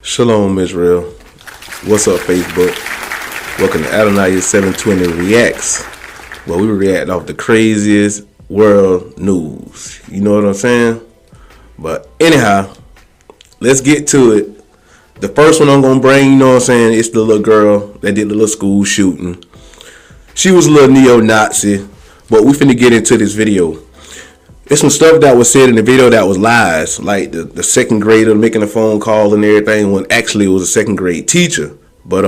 Shalom, Israel. What's up, Facebook? Welcome to Adoniyah720 Reacts, where we react off the craziest world news. You know what I'm saying? But anyhow, let's get to it. The first one I'm going to bring, you know what I'm saying, it's the little girl that did the little school shooting. She was a little neo-Nazi, but we finna get into this video. It's some stuff that was said in the video that was lies, like the second grader making a phone call and everything, when actually it was a second grade teacher. But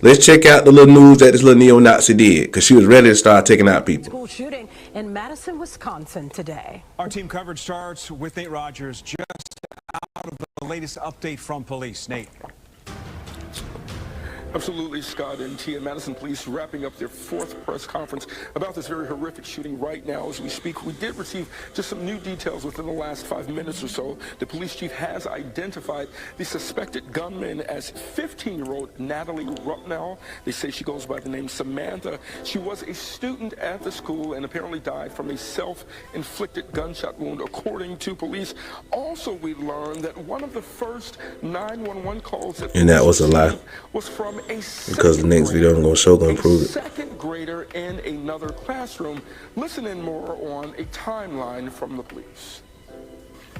let's check out the little news that this little neo-Nazi did, because she was ready to start taking out people. School shooting in Madison, Wisconsin today. Our team coverage starts with Nate Rogers, just out of the latest update from police. Nate. Absolutely, Scott and Tia. Madison police wrapping up their fourth press conference about this very horrific shooting right now as we speak. We did receive just some new details within the last 5 minutes or so. The police chief has identified the suspected gunman as 15-year-old Natalie Rupnell. They say she goes by the name Samantha. She was a student at the school and apparently died from a self-inflicted gunshot wound, according to police. Also, we learned that one of the first 911 calls that was a lie. Was from because the next video I'm going to show going to prove it. Second grader in another classroom. Listen in more on a timeline from the police.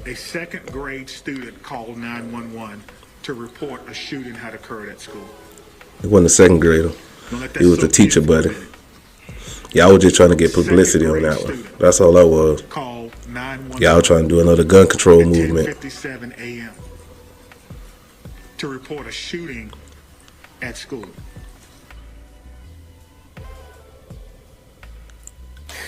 A second grade student called 911 to report a shooting had occurred at school. It wasn't a second grader. He was the teacher buddy. Y'all was just trying to get publicity on that one. That's all that was. Y'all trying to do another gun control movement. 10:57 a.m. to report a shooting at school.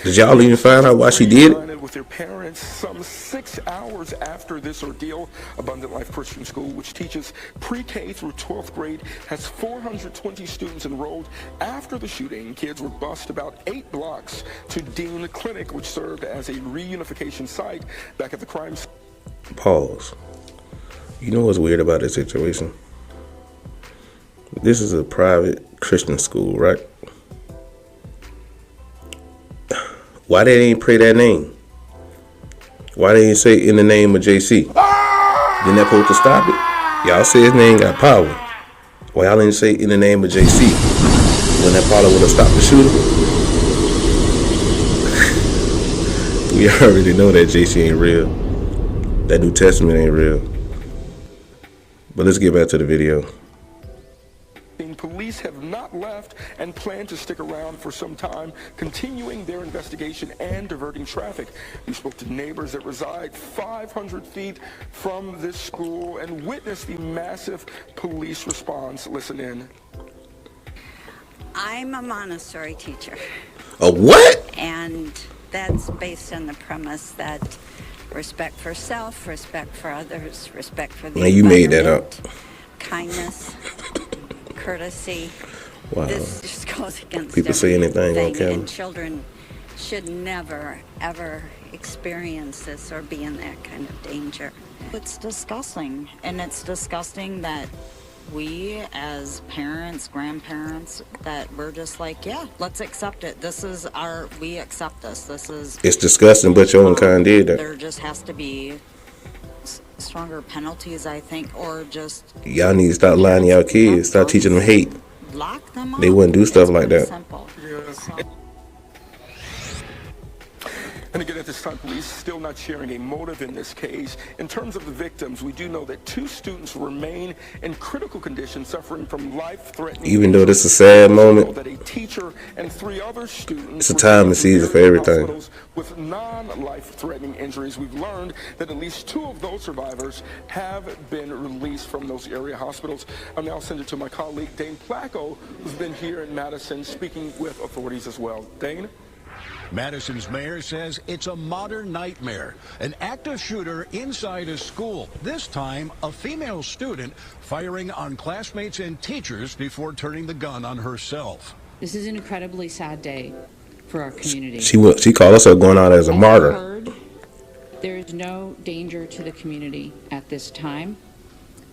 Did y'all even find out why she did it? With their parents some 6 hours after this ordeal, Abundant Life Christian School, which teaches pre-K through 12th grade, has 420 students enrolled. After the shooting, kids were bused about 8 blocks to Dean Clinic, which served as a reunification site back at the crime scene. Pause. You know what's weird about this situation? This is a private Christian school, right? Why they ain't pray that name? Why they ain't say in the name of JC? Didn't that supposed to stop it? Y'all say his name got power. Why y'all ain't say in the name of JC? When that probably would have stopped the shooter. We already know that JC ain't real. That New Testament ain't real. But let's get back to the video. Police have not left and plan to stick around for some time, continuing their investigation and diverting traffic. We spoke to neighbors that reside 500 feet from this school and witnessed the massive police response. Listen in. I'm a Montessori teacher. A what? And that's based on the premise that respect for self, respect for others, respect for the environment, you made that up. Kindness, courtesy. Wow. This just goes against people say anything on camera. And children should never, ever experience this or be in that kind of danger. It's disgusting, and it's disgusting that we as parents, grandparents, that we're just like, yeah, let's accept it. This is we accept this. This is... It's disgusting, but your own kind did that. There just has to be stronger penalties, I think, or just... Y'all need to stop lying to y'all kids. Stop teaching them hate. Lock them up. They wouldn't do stuff like that. Simple. And again, at this time, police still not sharing a motive in this case. In terms of the victims, we do know that 2 students remain in critical condition, suffering from life-threatening. Even though this is a sad moment, that a teacher and 3 other students. It's a time and season for everything. With non-life-threatening injuries, we've learned that at least 2 of those survivors have been released from those area hospitals. I'll now send it to my colleague Dane Placco, who's been here in Madison speaking with authorities as well. Dane? Madison's mayor says it's a modern nightmare. An active shooter inside a school. This time, a female student firing on classmates and teachers before turning the gun on herself. This is an incredibly sad day for our community. She called herself going out as a martyr. Heard, there is no danger to the community at this time,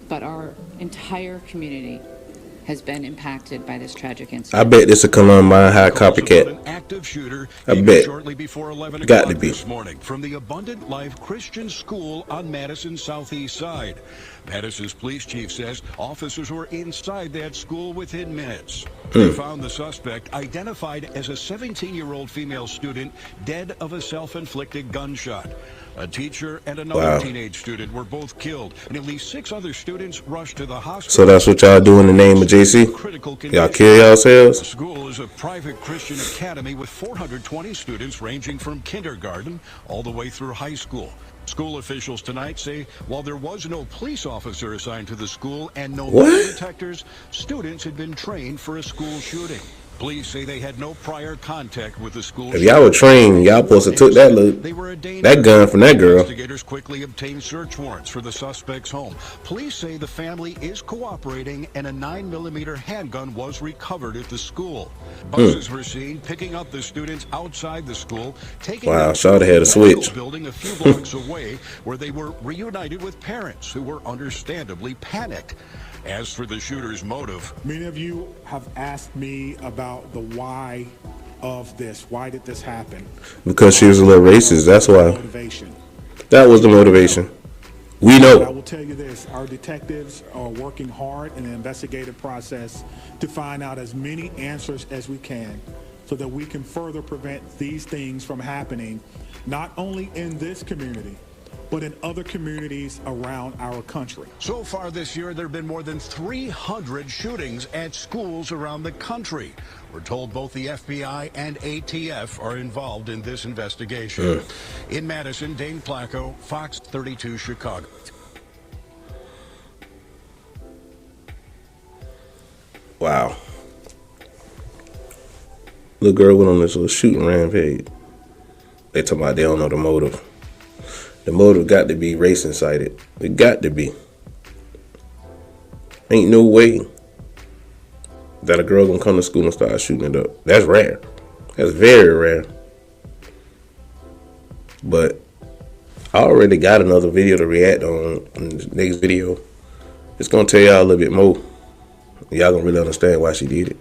but our entire community has been impacted by this tragic incident. I bet this a Columbine High copycat. An active shooter I bet. Shortly before 11 Got to o'clock be. this morning from the Abundant Life Christian School on Madison's southeast side. Madison's police chief says officers were inside that school within minutes. They found the suspect, identified as a 17-year-old female student, dead of a self-inflicted gunshot. A teacher and another teenage student were both killed, and at least 6 other students rushed to the hospital. So that's what y'all do in the name of JC? Y'all kill yourselves? The school is a private Christian academy with 420 students ranging from kindergarten all the way through high school. School officials tonight say while there was no police officer assigned to the school and no metal detectors, students had been trained for a school shooting. Police say they had no prior contact with the school. If y'all were trained, y'all supposed to took that gun from that girl. Investigators quickly obtained search warrants for the suspect's home. Police say the family is cooperating and a 9mm handgun was recovered at the school. Buses were seen picking up the students outside the school, taking them to Shawty had a switch. Building a few blocks away where they were reunited with parents who were understandably panicked. As for the shooter's motive, many of you have asked me about the why of this. Why did this happen? Because she was a little racist, that's why. Motivation. That was the motivation. We know. I will tell you this, our detectives are working hard in the investigative process to find out as many answers as we can so that we can further prevent these things from happening, not only in this community, but in other communities around our country. So far this year, there have been more than 300 shootings at schools around the country. We're told both the FBI and ATF are involved in this investigation. In Madison, Dane Placco, Fox 32 Chicago. Wow. Little girl went on this little shooting rampage. They talking about they don't know the motive. The motive got to be race incited. It got to be. Ain't no way that a girl gonna come to school and start shooting it up. That's rare. That's very rare. But I already got another video to react on in the next video. It's gonna tell y'all a little bit more. Y'all gonna really understand why she did it.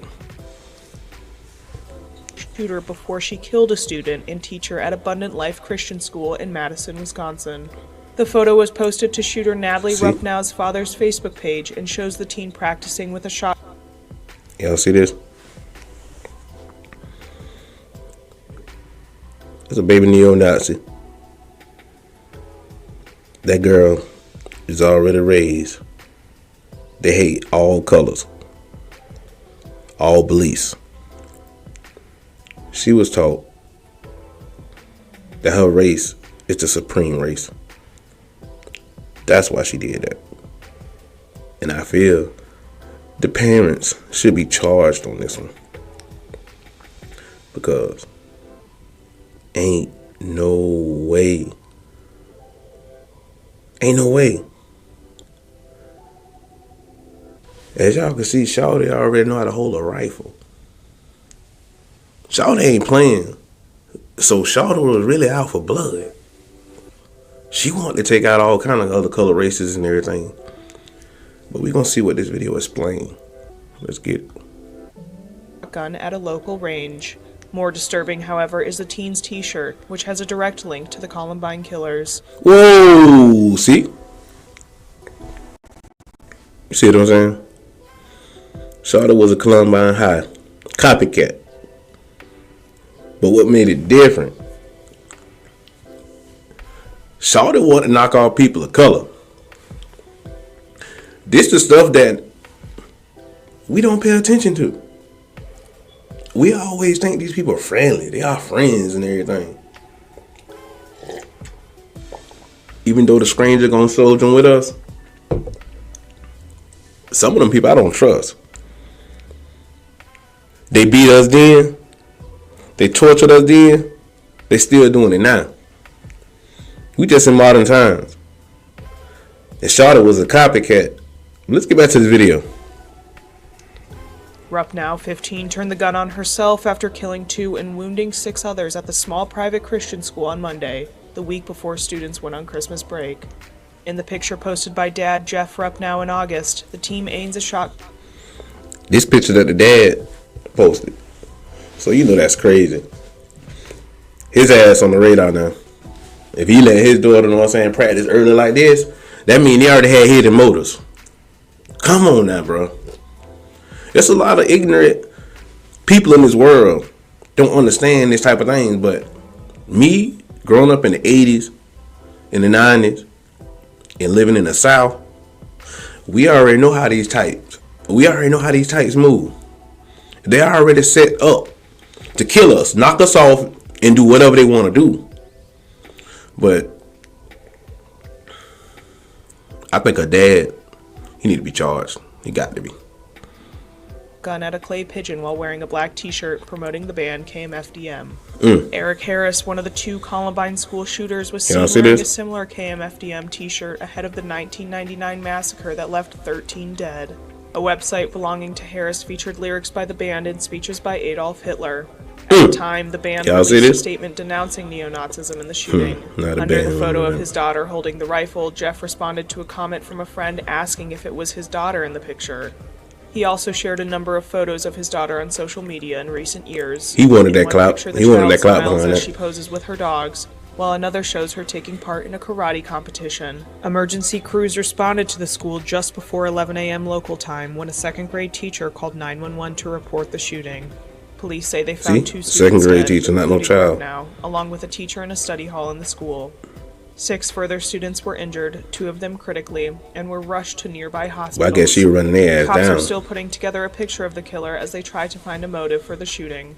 Shooter before she killed a student and teacher at Abundant Life Christian School in Madison, Wisconsin. The photo was posted to shooter Natalie Ruffnow's father's Facebook page and shows the teen practicing with a shot. Y'all see this? It's a baby neo-Nazi. That girl is already raised. They hate all colors, all beliefs. She was taught that her race is the supreme race. That's why she did that. And I feel the parents should be charged on this one. Because ain't no way. Ain't no way. As y'all can see, Shawty already know how to hold a rifle. Shawty ain't playing. So Shawty was really out for blood. She wanted to take out all kind of other color races and everything. But we're going to see what this video explains. Let's get it. Gun at a local range. More disturbing, however, is the teen's t-shirt, which has a direct link to the Columbine killers. Whoa! See? You see what I'm saying? Shawty was a Columbine High copycat. But what made it different? Shawty wanted to knock off people of color. This the stuff that we don't pay attention to. We always think these people are friendly. They are friends and everything. Even though the stranger gonna soldier with us, some of them people I don't trust. They beat us then. They tortured us then. They still doing it now. We just in modern times. And Shawty was a copycat. Let's get back to this video. Ruffnow, 15, turned the gun on herself after killing 2 and wounding 6 others at the small private Christian school on Monday, the week before students went on Christmas break. In the picture posted by Dad Jeff Ruffnow in August, the team aims a shot. This picture that the dad posted. So you know that's crazy. His ass on the radar now. If he let his daughter, know what I'm saying, practice early like this, that mean he already had hidden motives. Come on now, bro. There's a lot of ignorant people in this world don't understand this type of things. But me, growing up in the 80s, in the 90s, and living in the South, we already know how these types move. They are already set up to kill us, knock us off, and do whatever they want to do. But I think a dad, he need to be charged. He got to be. Gun at a clay pigeon while wearing a black t-shirt promoting the band KMFDM. Eric Harris, one of the 2 Columbine school shooters, was seen wearing a similar KMFDM t-shirt ahead of the 1999 massacre that left 13 dead. A website belonging to Harris featured lyrics by the band and speeches by Adolf Hitler. At the time, the band released a statement denouncing neo-Nazism in the shooting. Under the photo of his daughter holding the rifle, Jeff responded to a comment from a friend asking if it was his daughter in the picture. He also shared a number of photos of his daughter on social media in recent years. He wanted that clout. He wanted that clout behind that. She poses with her dogs, while another shows her taking part in a karate competition. Emergency crews responded to the school just before 11 a.m. local time when a second-grade teacher called 911 to report the shooting. Police say they found 2 students second-grade teacher, not no child. Now, along with a teacher in a study hall in the school. 6 further students were injured, 2 of them critically, and were rushed to nearby hospitals. Well, I guess she was running their ass down. Cops are still putting together a picture of the killer as they try to find a motive for the shooting.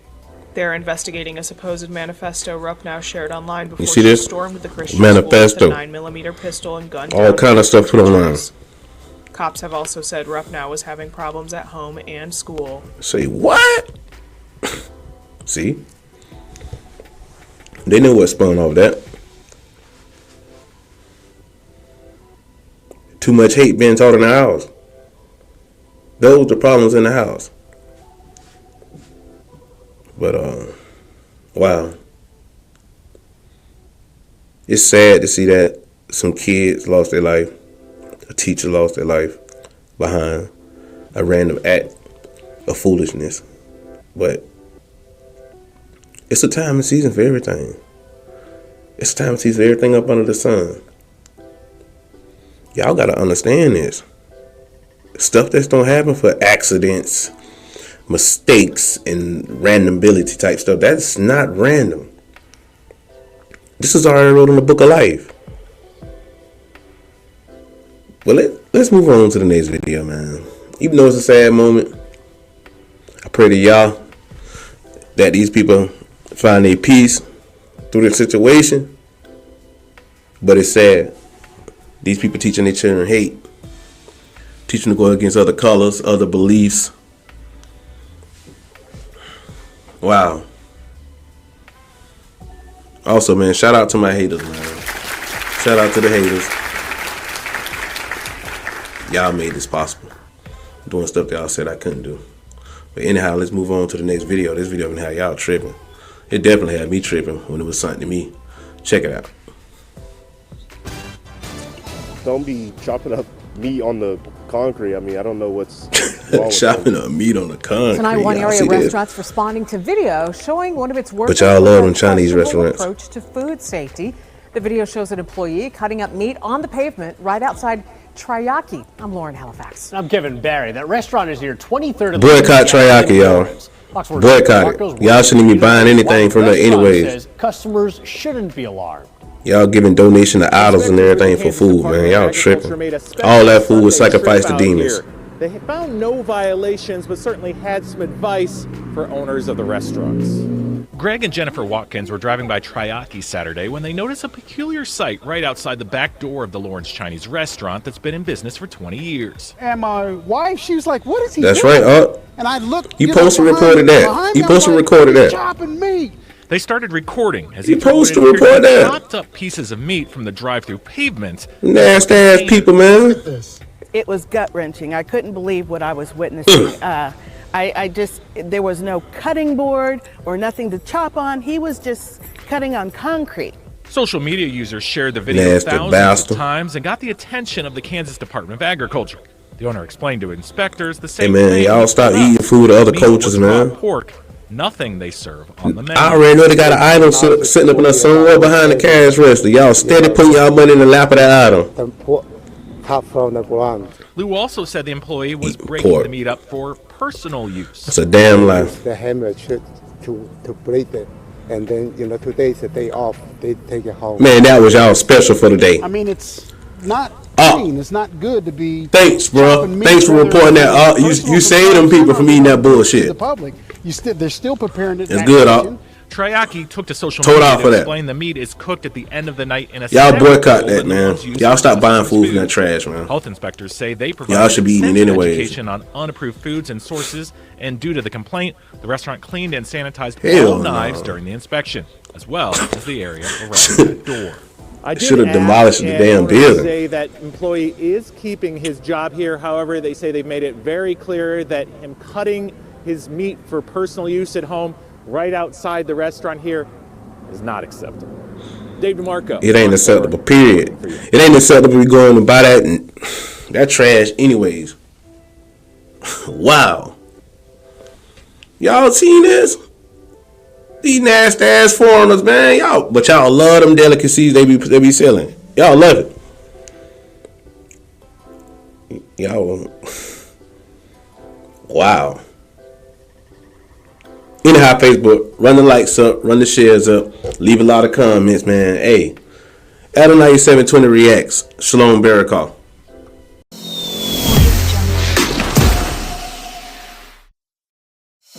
They're investigating a supposed manifesto Rupp now shared online before she stormed the Christian school with a 9mm pistol and gun. All kind of stuff put online. Cops have also said Rupp now was having problems at home and school. Say what? See? They know what spun off that. Too much hate being taught in the house. Those are the problems in the house. But wow. It's sad to see that some kids lost their life. A teacher lost their life behind a random act of foolishness. But it's a time and season for everything. It's a time and season for everything up under the sun. Y'all gotta understand this. Stuff that's don't happen for accidents, mistakes, and randombility type stuff. That's not random. This is already wrote in the book of life. Well, let's move on to the next video, man. Even though it's a sad moment, I pray to y'all that these people find their peace through the situation. But it's sad. These people teaching their children hate. Teaching to go against other colors, other beliefs. Wow. Also, man, shout out to my haters, man. Shout out to the haters. Y'all made this possible. Doing stuff that y'all said I couldn't do. But anyhow, let's move on to the next video. This video gonna have y'all tripping. It definitely had me tripping when it was something to me. Check it out. Don't be chopping up meat on the concrete. I mean, I don't know what's wrong chopping up meat on the concrete. Tonight, one area restaurants responding to video showing one of its workers. But y'all love them Chinese restaurants. Approach to food safety. The video shows an employee cutting up meat on the pavement right outside Triaki. I'm Lauren Halifax. I'm Kevin Barry. That restaurant is near 23rd. Boycott Triaki, y'all. Boycott it. Y'all shouldn't be buying anything from there anyways. Customers shouldn't be alarmed. Y'all giving donation to idols and everything for food, man. Y'all tripping. All that food was sacrificed to demons. They found no violations, but certainly had some advice for owners of the restaurants. Greg and Jennifer Watkins were driving by Triaki Saturday when they noticed a peculiar sight right outside the back door of the Lawrence Chinese restaurant that's been in business for 20 years. And my wife, she was like, what is he doing? That's right, And I looked. You supposed to recorded that. You supposed to recorded that. Chopping meat. They started recording as he supposed to report that. Chopped up pieces of meat from the drive-through pavement. Nasty ass people, man. It was gut-wrenching. I couldn't believe what I was witnessing. There was no cutting board or nothing to chop on. He was just cutting on concrete. Social media users shared the video thousands of times and got the attention of the Kansas Department of Agriculture. The owner explained to inspectors the Hey same man, thing. y'all stop eating food of other Meat cultures, was man. raw pork, nothing they serve on the menu. I already know they got an item sitting up in there somewhere behind the cash register. Y'all steady putting y'all money in the lap of that item. Lou also said the employee was breaking the meat up for personal use. That's a damn lie. The hammer to break it, and then 2 days a day off, they take it home. Man, that was y'all special for the day. I mean, it's not clean. It's not good to be. Thanks, bro. Thanks for reporting that. You saved them people from eating that bullshit. The public, they're still preparing it. It's good, Triaki took to social Told media off to for that. explain the meat is cooked at the end of the night in a Y'all separate boycott bowl that, than the man. ones used Y'all for stop buying customers' food from that trash, man. Health inspectors say they Y'all provided should be eating extensive anyways. education on unapproved foods and sources, and due to the complaint, the restaurant cleaned and sanitized Hell all knives no. during the inspection, as well as the area around that door. I did Should have ask, demolished the and damn owners building. Say that employee is keeping his job here. However, they say they've made it very clear that him cutting his meat for personal use at home right outside the restaurant here is not acceptable. Dave DeMarco. It ain't acceptable, period. It ain't acceptable to go in and buy that trash anyways. Wow. Y'all seen this? These nasty ass foreigners, man. But y'all love them delicacies they be selling. Y'all love it. Y'all. Wow. Anyhow, Facebook, run the likes up, run the shares up, leave a lot of comments, man. Hey, Adoniyah720 Reacts. Shalom Barakah.